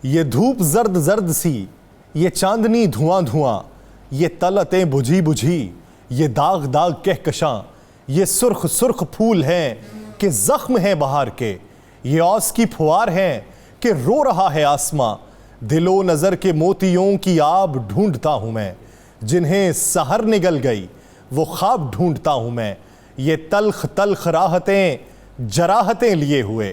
ये धूप जर्द जर्द सी, ये चांदनी धुआं धुआं, ये तलतें बुझी बुझी, ये दाग दाग कहकशां, ये सुर्ख सुर्ख फूल हैं कि जख्म हैं बहार के, ये औस की फुहार हैं कि रो रहा है आसमां। दिलो नज़र के मोतियों की आब ढूंढता हूँ मैं, जिन्हें सहर निगल गई वो ख्वाब ढूंढता हूँ मैं। ये तल्ख तल्ख राहतें जराहतें लिए हुए,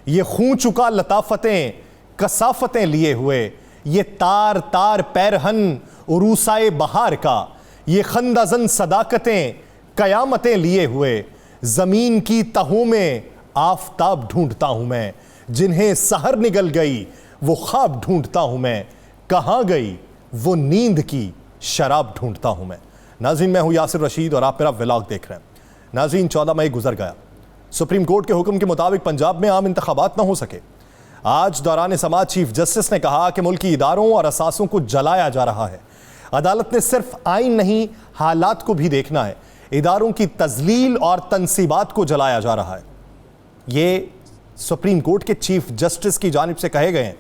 ये खून चुका लताफतें कसाफतें लिए हुए, ये तार तार पैरहन उरूसाए बहार का, ये खंदाजन सदाकतें कयामतें लिए हुए। ज़मीन की तहों में आफताब ढूंढता हूँ मैं, जिन्हें सहर निगल गई वो ख्वाब ढूंढता हूँ मैं। कहाँ गई वो नींद की शराब ढूंढता हूँ मैं। नाज़रीन, मैं हूँ यासिर रशीद और आप मेरा व्लॉग देख रहे हैं। नाज़रीन, 14 मई गुजर गया। सुप्रीम कोर्ट के हुक्म के मुताबिक पंजाब में आम इंतखाबात ना हो सके। आज दौरान समाज चीफ जस्टिस ने कहा कि मुल्की इदारों और असासों को जलाया जा रहा है। अदालत ने सिर्फ आइन नहीं, हालात को भी देखना है। इदारों की तजलील और तनसीबात को जलाया जा रहा है। ये सुप्रीम कोर्ट के चीफ जस्टिस की जानिब से कहे गए हैं,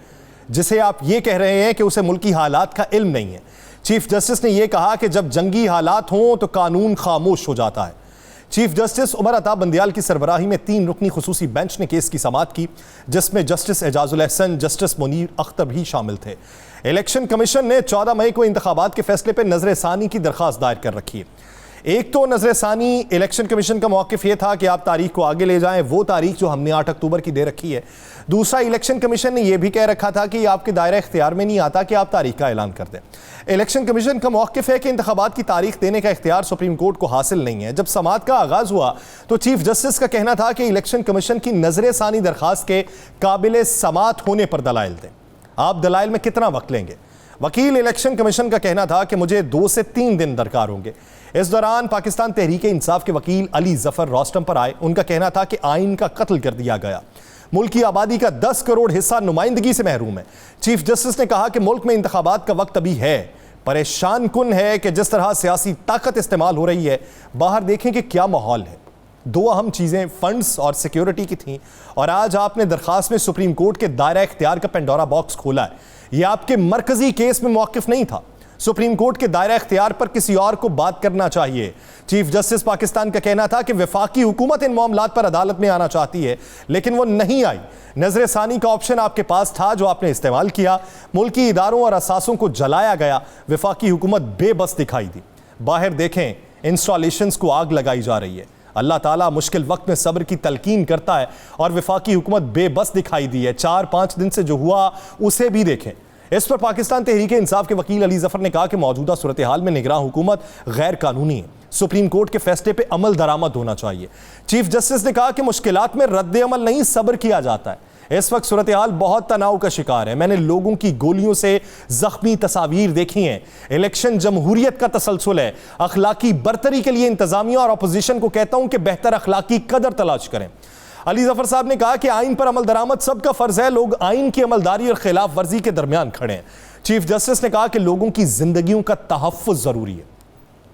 जिसे आप ये कह रहे हैं कि उसे मुल्की हालात का इल्म नहीं है। चीफ जस्टिस ने यह कहा कि जब जंगी हालात हों तो कानून खामोश हो जाता है। चीफ जस्टिस उमर अता बंदियाल की सरबराही में 3 रुकनी खुसूसी बेंच ने केस की समाअत की, जिसमें जस्टिस एजाजुल एहसन, जस्टिस मुनीर अख्तर भी शामिल थे। इलेक्शन कमीशन ने 14 मई को इंतखाबात के फैसले पर नजरसानी की दरख्वास्त दायर कर रखी है। एक तो नजरसानी इलेक्शन कमीशन का मौक़िफ़ यह था कि आप तारीख को आगे ले जाएं, वो तारीख जो हमने 8 अक्टूबर की दे रखी है। दूसरा, इलेक्शन कमीशन ने यह भी कह रखा था कि आपके दायरा इख्तियार में नहीं आता कि आप तारीख का ऐलान कर दें। इलेक्शन कमीशन का मौक़िफ़ है कि इंतखाबात की तारीख देने का इख्तियार सुप्रीम कोर्ट को हासिल नहीं है। जब समाअत का आगाज़ हुआ तो चीफ जस्टिस का कहना था कि इलेक्शन कमीशन की नजरसानी दरख्वास्त के काबिल समाअत होने पर दलाइल दें। आप दलाइल में कितना वक्त लेंगे? वकील इलेक्शन कमीशन का कहना था कि मुझे 2 से 3 दिन दरकार होंगे। इस दौरान पाकिस्तान तहरीक इंसाफ के वकील अली जफर रोस्टम पर आए। उनका कहना था कि आइन का कत्ल कर दिया गया, मुल्क की आबादी का 10 करोड़ हिस्सा नुमाइंदगी से महरूम है। चीफ जस्टिस ने कहा कि मुल्क में इंतखाबात का वक्त अभी है। परेशान कुन है कि जिस तरह सियासी ताकत इस्तेमाल हो रही है, बाहर देखें कि क्या माहौल है। 2 अहम चीज़ें फंड्स और सिक्योरिटी की थीं, और आज आपने दरख्वास्त में सुप्रीम कोर्ट के दायरा इख्तियार का पेंडोरा बॉक्स खोला है। यह आपके मरकजी केस में मौक़िफ़ नहीं था। सुप्रीम कोर्ट के दायरा इख्तियार पर किसी और को बात करना चाहिए। चीफ जस्टिस पाकिस्तान का कहना था कि वफाकी हुकूमत इन मामलात पर अदालत में आना चाहती है, लेकिन वो नहीं आई। नजरसानी का ऑप्शन आपके पास था, जो आपने इस्तेमाल किया। मुल्की इदारों और असासों को जलाया गया। वफाकी हुकूमत बेबस दिखाई दी। बाहर देखें, इंस्टॉलेशंस को आग लगाई जा रही है। अल्लाह ताला मुश्किल वक्त में सब्र की तलकीन करता है, और वफाकी हुकूमत बेबस दिखाई दी है। 4-5 दिन से जो हुआ उसे भी देखें। इस पर पाकिस्तान तहरीक इंसाफ के वकील अली जफर ने कहा कि मौजूदा सूरत हाल में निगरान हुकूमत गैर कानूनी है। सुप्रीम कोर्ट के फैसले पे अमल दरामद होना चाहिए। चीफ जस्टिस ने कहा कि मुश्किलात में रद्द अमल नहीं, सब्र किया जाता है। इस वक्त सूरत हाल बहुत तनाव का शिकार है। मैंने लोगों की गोलियों से जख्मी तस्वीर देखी हैं। इलेक्शन जमहूरियत का तसलसल है। अखलाकी बरतरी के लिए इंतजामिया और अपोजिशन को कहता हूं कि बेहतर अखलाकी कदर तलाश करें। अली जफर साहब ने कहा कि आइन पर अमल दरामद सबका फर्ज है। लोग आइन की अमलदारी और खिलाफ वर्जी के दरमियान खड़े हैं। चीफ जस्टिस ने कहा कि लोगों की जिंदगियों का तहफ़्फ़ुज़ जरूरी है।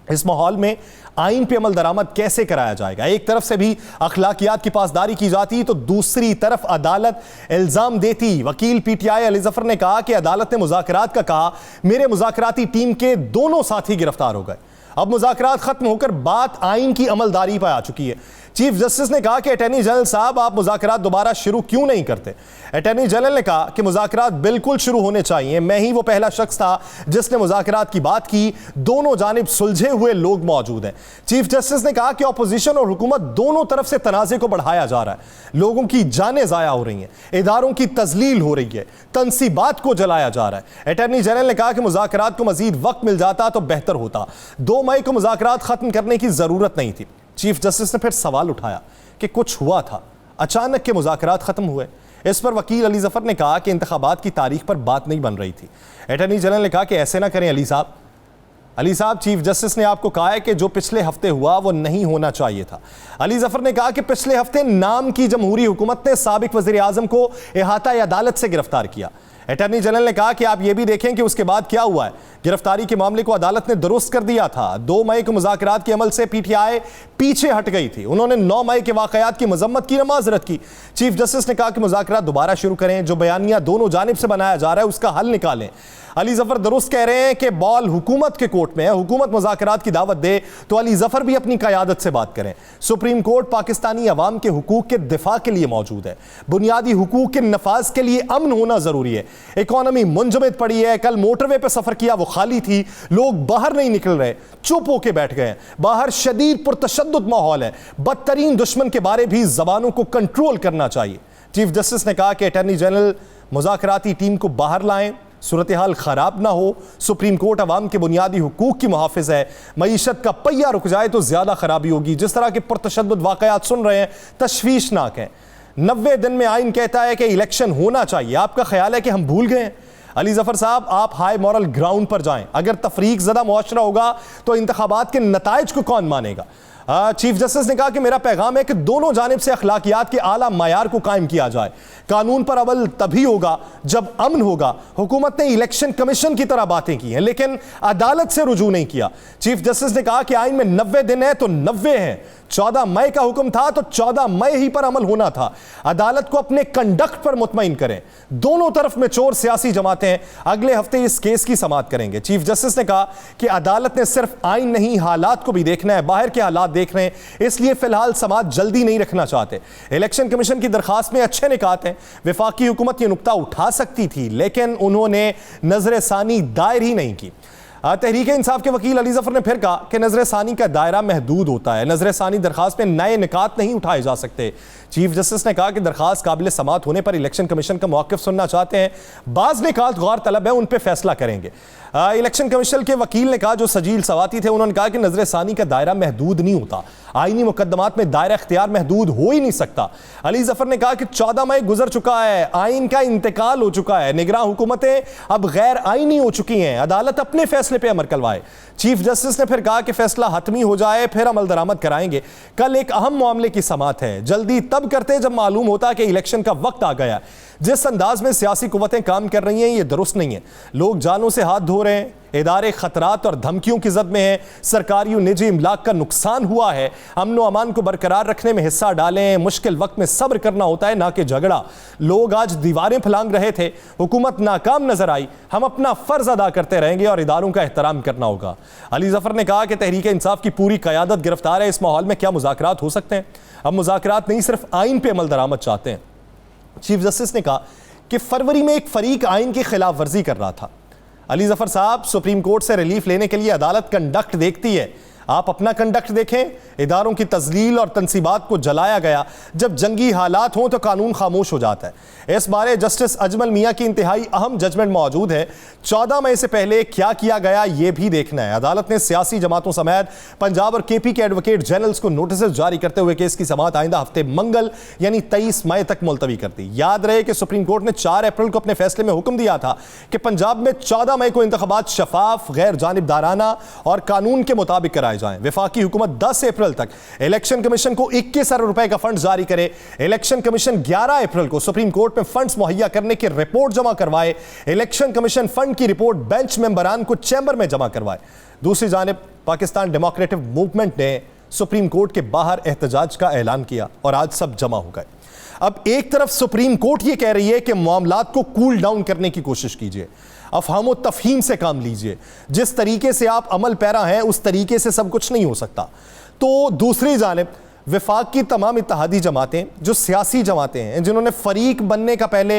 इस माहौल में आइन पे अमल दरामद कैसे कराया जाएगा? एक तरफ से भी अखलाकियात की पासदारी की जाती तो दूसरी तरफ अदालत इल्जाम देती। वकील पीटीआई अली जफर ने कहा कि अदालत ने मुज़ाकरात का कहा, मेरे मुज़ाकराती टीम के दोनों साथी गिरफ्तार हो गए। अब मुज़ाकरात खत्म होकर बात आइन की अमलदारी पर आ चुकी है। चीफ जस्टिस ने कहा कि अटॉर्नी जनरल साहब, आप मुज़ाकरात दोबारा शुरू क्यों नहीं करते? अटॉर्नी जनरल ने कहा कि मुज़ाकरात बिल्कुल शुरू होने चाहिए। मैं ही वो पहला शख्स था जिसने मुज़ाकरात की बात की। दोनों जानिब सुलझे हुए लोग मौजूद हैं। चीफ जस्टिस ने कहा कि अपोजिशन और हुकूमत दोनों तरफ से तनाज़े को बढ़ाया जा रहा है। लोगों की जानें ज़ाया हो रही हैं, इदारों की तजलील हो रही है, तनसीबात को जलाया जा रहा है। अटॉर्नी जनरल ने कहा कि मुज़ाकरात को मजीद वक्त मिल जाता तो बेहतर होता। 2 मई को मुज़ाकरात खत्म करने की जरूरत नहीं थी। चीफ जस्टिस ने फिर सवाल उठाया कि कुछ हुआ था, अचानक के मुज़ाकरात खत्म हुए। इस पर वकील अली जफर ने कहा कि इंतखाबात की तारीख पर बात नहीं बन रही थी। अटॉर्नी जनरल ने कहा कि ऐसे ना करें अली साहब, चीफ जस्टिस ने आपको कहा है कि जो पिछले हफ्ते हुआ वो नहीं होना चाहिए था। अली जफर ने कहा कि पिछले हफ्ते नाम की जमहूरी हुकूमत ने साबिक वज़ीर आज़म को इहाता अदालत से गिरफ्तार किया। अटॉर्नी जनरल ने कहा कि आप ये भी देखें कि उसके बाद क्या हुआ है। गिरफ्तारी के मामले को अदालत ने दुरुस्त कर दिया था। 2 मई को मुज़ाकरात के अमल से पीटीआई पीछे हट गई थी। उन्होंने 9 मई के वाकयात की मजम्मत की, माजरत की। चीफ जस्टिस ने कहा कि मुज़ाकरात दोबारा शुरू करें, जो बयानिया दोनों जानिब से बनाया जा रहा है उसका हल निकालें। अली जफर दुरुस्त कह रहे हैं कि बॉल हुकूमत के कोर्ट में है, हुकूमत मुज़ाकरात की दावत दे तो अली जफर भी अपनी क़यादत से बात करें। सुप्रीम कोर्ट पाकिस्तानी अवाम के हुकूक के दिफा के लिए मौजूद है। बुनियादी हुकूक के नफाज के लिए अमन होना जरूरी है। इकॉनमी मुंजमद पड़ी है। कल मोटरवे पर सफर किया, वो खाली थी, लोग बाहर नहीं निकल रहे, चुप होके बैठ गए। बाहर शदीद पुरतशद्दुद माहौल है। बदतरीन दुश्मन के बारे भी जबानों को कंट्रोल करना चाहिए। चीफ जस्टिस ने कहा कि अटॉर्नी जनरल मुज़ाकराती टीम को बाहर लाएं, सूरत हाल खराब ना हो। सुप्रीम कोर्ट अवाम के बुनियादी हुकूक की मुहाफिज है। मईशत का पहिया रुक जाए तो ज्यादा खराबी होगी। जिस तरह के पुरतशद्दुद वाकयात सुन रहे हैं, तशवीशनाक हैं। 90 दिन में आइन कहता है कि इलेक्शन होना चाहिए, आपका ख्याल है कि हम भूल गए हैं? अली जफर साहब, आप हाई मॉरल ग्राउंड पर जाएं। अगर तफरीक ज़दा मुआशरा होगा तो इंतखाबात के नताइज को कौन मानेगा? चीफ जस्टिस ने कहा कि मेरा पैगाम है कि दोनों जानिब से अखलाकियात के आला मायार को कायम किया जाए। कानून पर अमल तभी होगा जब अमन होगा। हुकूमत ने इलेक्शन कमीशन की तरह बातें की हैं, लेकिन अदालत से रुजू नहीं किया। चीफ जस्टिस ने कहा कि आइन में 90 दिन है तो 90 हैं। 14 मई का हुक्म था तो 14 मई ही पर अमल होना था। अदालत को अपने कंडक्ट पर मुतमईन करें। दोनों तरफ में चोर सियासी जमातें अगले हफ्ते इस केस की समाअत करेंगे। चीफ जस्टिस ने कहा कि अदालत ने सिर्फ आइन नहीं, हालात को भी देखना है, बाहर के हालात देख रहे हैं, इसलिए फिलहाल समाअत जल्दी नहीं रखना चाहते। इलेक्शन कमीशन की दरखास्त में अच्छे निकात हैं। वफाकी हुकूमत यह नुक्ता उठा सकती थी, लेकिन उन्होंने नजर सानी दायर ही नहीं की। तहरीक इंसाफ के वकील अली जफर ने फिर कहा कि नजर सानी का दायरा महदूद होता है। नजर सानी दरखास्त में नए निकात नहीं उठाए जा सकते। चीफ जस्टिस ने कहा कि दरखास्त काबिल समाअत होने पर इलेक्शन कमीशन का मौक़िफ़ सुनना चाहते हैं। बाज़ निकात गौर तलब है, उन पर फैसला करेंगे। इलेक्शन कमीशन के वकील ने कहा, जो सजील सवाती थे, उन्होंने कहा कि नजर सानी का दायरा महदूद नहीं होता। आईनी मुकदमात में दायरा इख्तियार महदूद हो ही नहीं सकता। अली जफर ने कहा कि 14 मई गुजर चुका है, आइन का इंतकाल हो चुका है, निगरान हुकूमतें अब गैर आईनी हो चुकी हैं, अदालत अपने फैसले पर अमल करवाए। चीफ जस्टिस ने फिर कहा कि फैसला हतमी हो जाए फिर अमल दरामद कराएंगे। कल एक अहम मामले की समाअत है, जल्दी तब करते जब मालूम होता कि इलेक्शन का वक्त आ गया। जिस अंदाज में सियासी कुव्वतें काम कर रही हैं, ये दुरुस्त नहीं है। लोग जानों से हाथ धो रहे हैं, इदारे खतरात और धमकियों की जद में हैं, सरकारी और निजी इमलाक का नुकसान हुआ है। अमन व अमान को बरकरार रखने में हिस्सा डालें। मुश्किल वक्त में सब्र करना होता है, ना कि झगड़ा। लोग आज दीवारें फलांग रहे थे, हुकूमत नाकाम नजर आई। हम अपना फर्ज अदा करते रहेंगे और इदारों का एहतराम करना होगा। अली जफर ने कहा कि तहरीक इंसाफ की पूरी क़यादत गिरफ्तार है। इस माहौल में क्या मुज़ाकरात हो सकते हैं? अब मुज़ाकरात नहीं, सिर्फ आइन पे अमल दरामद चाहते हैं। चीफ जस्टिस ने कहा कि फरवरी में एक फरीक आइन की खिलाफ वर्जी कर रहा था। अली जफर साहब, सुप्रीम कोर्ट से रिलीफ लेने के लिए अदालत कंडक्ट देखती है, आप अपना कंडक्ट देखें। इदारों की तजलील और तनसीबात को जलाया गया। जब जंगी हालात हों तो कानून खामोश हो जाता है। इस बारे जस्टिस अजमल मियाँ की इंतहाई अहम जजमेंट मौजूद है। 14 मई से पहले क्या किया गया ये भी देखना है। अदालत ने सियासी जमातों समेत पंजाब और केपी के एडवोकेट जनरल्स को नोटिस जारी करते हुए केस की समाअत आइंदा हफ्ते मंगल यानी 23 मई तक मुलतवी कर दी। याद रहे कि सुप्रीम कोर्ट ने 4 अप्रैल को अपने फैसले में हुक्म दिया था कि पंजाब में 14 मई को इंतखाबात शफाफ, गैर जानिबदाराना और कानून के मुताबिक कराए जाएं। वफाकी हुकूमत 10 अप्रैल तक इलेक्शन कमीशन को 21 अरब रुपए का फंड जारी करे। इलेक्शन कमीशन 11 अप्रैल को सुप्रीम कोर्ट में फंड्स मुहैया करने की रिपोर्ट जमा करवाए। इलेक्शन कमीशन फंड की रिपोर्ट बेंच मेंबरान को चैम्बर में जमा करवाए। दूसरी जानिब पाकिस्तान डेमोक्रेटिक मूवमेंट ने सुप्रीम कोर्ट के बाहर एहतजाज का ऐलान किया और आज सब जमा हो गए। अब एक तरफ सुप्रीम कोर्ट ये कह रही है कि मामलात को कूल डाउन करने की कोशिश कीजिए, अफहाम तफहीम से काम लीजिए, जिस तरीके से आप अमल पैरा हैं उस तरीके से सब कुछ नहीं हो सकता। तो दूसरी जानिब वफाक की तमाम इत्तेहादी जमातें, जो सियासी जमातें हैं, जिन्होंने फरीक बनने का पहले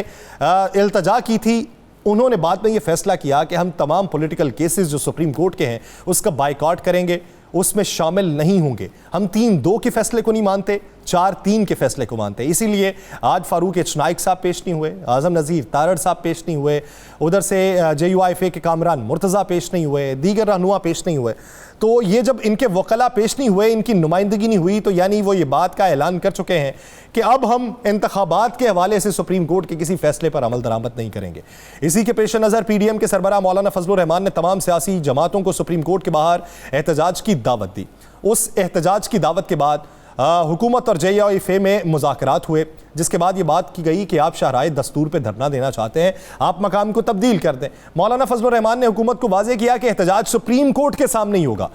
इल्तजा की थी, उन्होंने बाद में ये फैसला किया कि हम तमाम पॉलिटिकल केसेस जो सुप्रीम कोर्ट के हैं उसका बाइकआउट करेंगे, उसमें शामिल नहीं होंगे। हम 3-2 के फैसले को नहीं मानते, 4-3 के फैसले को मानते हैं। इसीलिए आज फारूक एच नाइक साहब पेश नहीं हुए, आजम नज़ीर तारड़ साहब पेश नहीं हुए, उधर से JUIFA के कामरान मुर्तज़ा पेश नहीं हुए, दीगर रहनुमा पेश नहीं हुए। तो ये जब इनके वकला पेश नहीं हुए, इनकी नुमाइंदगी नहीं हुई, तो यानी वो ये बात का ऐलान कर चुके हैं कि अब हम इंतखाबात के हवाले से सुप्रीम कोर्ट के किसी फैसले पर अमल दरामद नहीं करेंगे। इसी के पेश नज़र PDM के सरबराह मौलाना फजलुर रहमान ने तमाम सियासी जमातों को सुप्रीम कोर्ट के बाहर एहतजाज की दावत दी। उस एहतजाज की दावत के बाद हुकूमत और JUI में मुज़ाकरात हुए, जिसके बाद ये बात की गई कि आप शाहराए दस्तूर पे धरना देना चाहते हैं, आप मकाम को तब्दील कर दें। मौलाना फजलुर रहमान ने हुकूमत को वाज़ेह किया कि एहतजाज सुप्रीम कोर्ट के सामने ही होगा।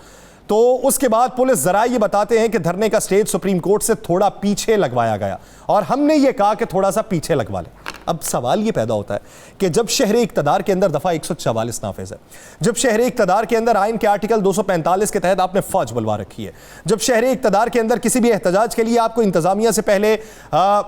तो उसके बाद पुलिस ज़राए ये बताते हैं कि धरने का स्टेज सुप्रीम कोर्ट से थोड़ा पीछे लगवाया गया और हमने ये कहा कि थोड़ा सा पीछे लगवा लें। अब सवाल ये पैदा होता है कि जब शहर इक़्तिदार के अंदर दफ़ा 144 नाफिज है, जब शहर इक़्तिदार के अंदर आइन के आर्टिकल 245 के तहत आपने फौज बुलवा रखी है, जब शहर इक़्तिदार के अंदर किसी भी एहतजाज के लिए आपको इंतज़ामिया से पहले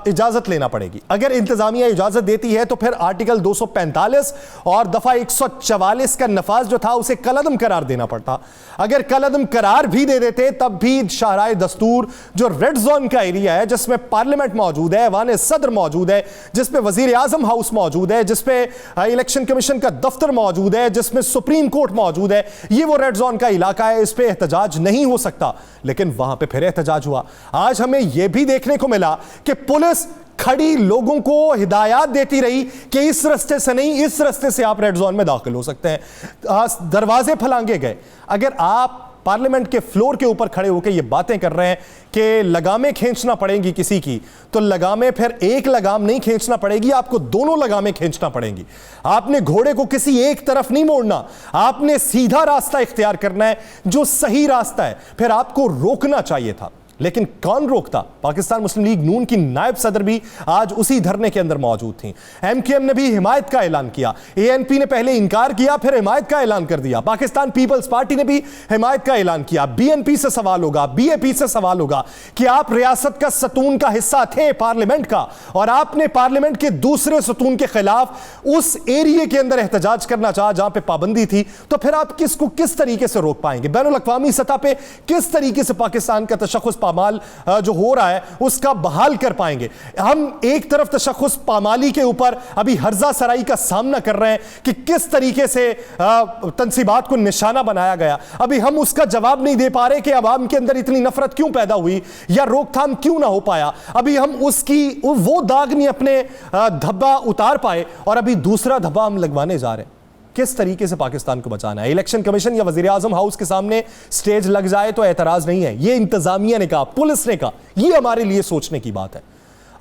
इजाज़त लेना पड़ेगी, अगर इंतज़ामिया इजाज़त देती है तो फिर आर्टिकल 245 और दफ़ा 144 का नफाज जो था उसे कलअदम करार देना पड़ता। अगर कलअदम करार भी दे देते तब भी शाहराए दस्तूर जो रेड जोन का एरिया है, जिसमें पार्लियामेंट मौजूद है, ऐवान सदर मौजूद है, जिसमें वज़ीर आज़म हाउस मौजूद है, जिसपे इलेक्शन कमीशन का दफ्तर मौजूद है, जिसमें सुप्रीम कोर्ट मौजूद है, ये वो रेड जोन का इलाका है, इस पे एहतजाज नहीं हो सकता। लेकिन वहां पे फिर एहतजाज हुआ। आज हमें यह भी देखने को मिला कि पुलिस खड़ी लोगों को हिदायत देती रही कि इस रास्ते से नहीं, इस रास्ते से आप रेड जोन में दाखिल हो सकते हैं। दरवाजे फलांगे गए। अगर आप पार्लियामेंट के फ्लोर के ऊपर खड़े होकर ये बातें कर रहे हैं कि लगामें खींचना पड़ेंगी किसी की, तो लगामें फिर एक लगाम नहीं खींचना पड़ेगी, आपको दोनों लगामें खींचना पड़ेंगी। आपने घोड़े को किसी एक तरफ नहीं मोड़ना, आपने सीधा रास्ता इख्तियार करना है जो सही रास्ता है। फिर आपको रोकना चाहिए था, लेकिन कौन रोकता? पाकिस्तान मुस्लिम लीग नून की नायब सदर भी आज उसी धरने के अंदर मौजूद थी। MQM ने भी हिमायत का ऐलान किया, ANP ने पहले इनकार किया फिर हिमायत का ऐलान कर दिया, पाकिस्तान पीपल्स पार्टी ने भी हिमायत का ऐलान किया। BNP से सवाल होगा, BAP से सवाल होगा कि आप रियासत का सतून का हिस्सा थे पार्लियामेंट का, और आपने पार्लियामेंट के दूसरे सतून के खिलाफ उस एरिए के अंदर एहतजाज करना चाहा जहां पर पाबंदी थी, तो फिर आप किसको किस तरीके से रोक पाएंगे? बैनुल अक़वामी सतह पर किस तरीके से पाकिस्तान का तशख़्ख़ुस पामाल जो हो रहा है उसका बहाल कर पाएंगे? हम एक तरफ तशख़्ख़ुस पामाली के ऊपर अभी हर्जा सराई का सामना कर रहे हैं कि किस तरीके से तंसीबात को निशाना बनाया गया, अभी हम उसका जवाब नहीं दे पा रहे कि अवाम के अंदर इतनी नफरत क्यों पैदा हुई या रोकथाम क्यों ना हो पाया। अभी हम उसकी वो दाग नहीं अपने धब्बा उतार पाए और अभी दूसरा धब्बा हम लगवाने जा रहे हैं। किस तरीके से पाकिस्तान को बचाना है? इलेक्शन कमीशन या वज़ीर आज़म हाउस के सामने स्टेज लग जाए तो एतराज़ नहीं है, ये इंतज़ामिया ने कहा, पुलिस ने कहा, ये हमारे लिए सोचने की बात है।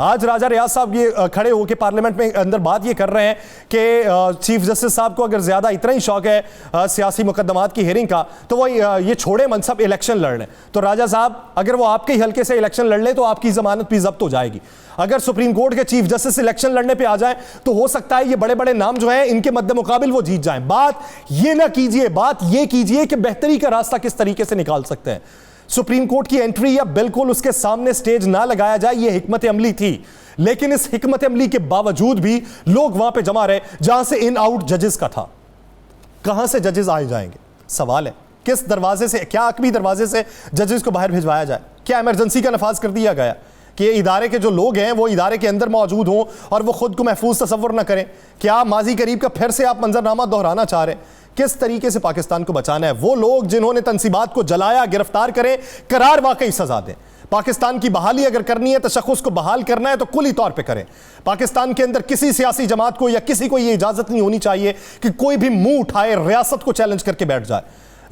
आज राजा रियाज साहब ये खड़े होकर पार्लियामेंट में अंदर बात ये कर रहे हैं कि चीफ जस्टिस साहब को अगर ज़्यादा इतना ही शौक है सियासी मुकदमात की हेयरिंग का तो वो ये छोड़े मनसब इलेक्शन लड़ लें। तो राजा साहब अगर वो आपके ही हल्के से इलेक्शन लड़ लें तो आपकी ज़मानत भी जब्त हो जाएगी। अगर सुप्रीम कोर्ट के चीफ जस्टिस इलेक्शन लड़ने पे आ जाए तो हो सकता है ये बड़े बड़े नाम जो हैं इनके मद्दे मुकाबिल वो जीत जाएं। बात ये ना कीजिए, बात ये कीजिए कि बेहतरी का रास्ता किस तरीके से निकाल सकते हैं। सुप्रीम कोर्ट की एंट्री या बिल्कुल उसके सामने स्टेज ना लगाया जाए, यह हिकमत अमली थी, लेकिन इस हिकमत अमली के बावजूद भी लोग वहां पे जमा रहे जहां से इन आउट जजेस का था। कहां से जजेस आए जाएंगे? सवाल है किस दरवाजे से, क्या अकबी दरवाजे से जजेस को बाहर भिजवाया जाए? क्या इमरजेंसी का नफाज कर दिया गया कि इदारे के जो लोग हैं वो इदारे के अंदर मौजूद हों और वो खुद को महफूज तसव्वुर ना करें? क्या माजी करीब का फिर से आप मंजरनामा दोहराना चाह रहे हैं? किस तरीके से पाकिस्तान को बचाना है? वो लोग जिन्होंने तंसीबात को जलाया गिरफ्तार करें, करार वाकई सजा दें। पाकिस्तान की बहाली अगर करनी है, तशख़्ख़ुस को बहाल करना है तो कुली तौर पे करें। पाकिस्तान के अंदर किसी सियासी जमात को या किसी को यह इजाजत नहीं होनी चाहिए कि कोई भी मुंह उठाए रियासत को चैलेंज करके बैठ जाए।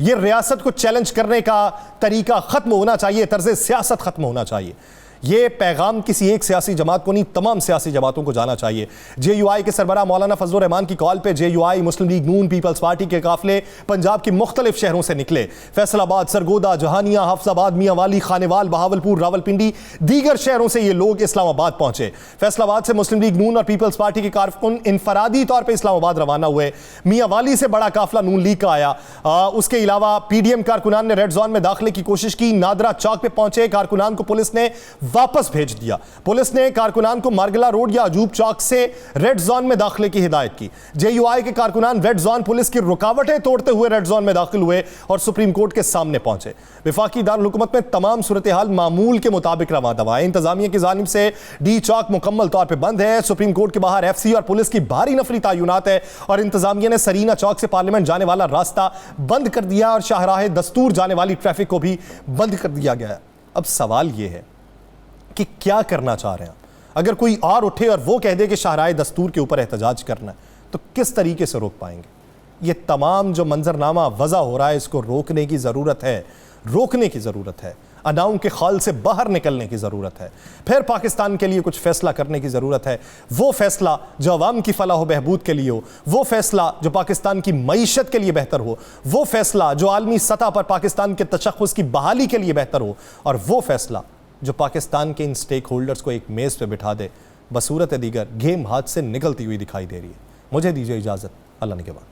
यह रियासत को चैलेंज करने का तरीका खत्म होना चाहिए, तर्ज़ सियासत खत्म होना चाहिए। ये पैगाम किसी एक सियासी जमात को नहीं, तमाम सियासी जमातों को जाना चाहिए। JUI के सरबराह मौलाना फजलुर रहमान की कॉल पे JUI मुस्लिम लीग नून पीपल्स पार्टी के काफिले पंजाब के मुख्तलिफ शहरों से निकले। फैसलाबाद, सरगोदा, जहानिया, हाफजाबाद, मियांवाली, खानेवाल, बहावलपुर, रावलपिंडी, दीगर शहरों से ये लोग इस्लामाबाद पहुंचे। फैसलाबाद से मुस्लिम लीग नून और पीपल्स पार्टी के कारकुन इनफरादी तौर पर इस्लामाबाद रवाना हुए। मियांवाली से बड़ा काफिला नून लीग का आया। उसके अलावा PDM कारकुनान ने रेड जोन में दाखिले की कोशिश की, नादरा चौक पे पहुंचे। कारकुनान को पुलिस ने वापस भेज दिया। पुलिस ने कारकुनान को मारगला रोड या अजूब चौक से रेड जोन में दाखिले की हिदायत की। JUI के कारकुनान रेड जोन पुलिस की रुकावटें तोड़ते हुए रेड जोन में दाखिल हुए और सुप्रीम कोर्ट के सामने पहुंचे। विफाकी दारुल हुकूमत में तमाम सूरत हाल मामूल के मुताबिक रवा दवा है। इंतजामिया की जानिब से D चौक मुकम्मल तौर पर बंद है। सुप्रीम कोर्ट के बाहर FC और पुलिस की भारी नफरी तायुनात है और इंतजामिया ने सरीना चौक से पार्लियामेंट जाने वाला रास्ता बंद कर दिया और शाहराह दस्तूर जाने वाली ट्रैफिक को भी बंद कर दिया गया है। अब सवाल यह है कि क्या करना चाह रहे हैं? अगर कोई और उठे और वो कह दे कि शाहराह दस्तूर के ऊपर एहतजाज करना है तो किस तरीके से रोक पाएंगे? ये तमाम जो मंजरनामा वज़ा हो रहा है इसको रोकने की ज़रूरत है, रोकने की ज़रूरत है। अनाओं के खाल से बाहर निकलने की ज़रूरत है। फिर पाकिस्तान के लिए कुछ फ़ैसला करने की ज़रूरत है, वो फ़ैसला जो अवाम की फ़लाह व बहबूद के लिए हो, वो फ़ैसला जो पाकिस्तान की मईशत के लिए बेहतर हो, वो फ़ैसला जो आलमी सतह पर पाकिस्तान के तशख़्ख़ुस की बहाली के लिए बेहतर हो, और वो फ़ैसला जो पाकिस्तान के इन स्टेक होल्डर्स को एक मेज़ पर बिठा दे। बसूरत दीगर गेम हाथ से निकलती हुई दिखाई दे रही है। मुझे दीजिए इजाज़त, अल्लाह ने के बाद।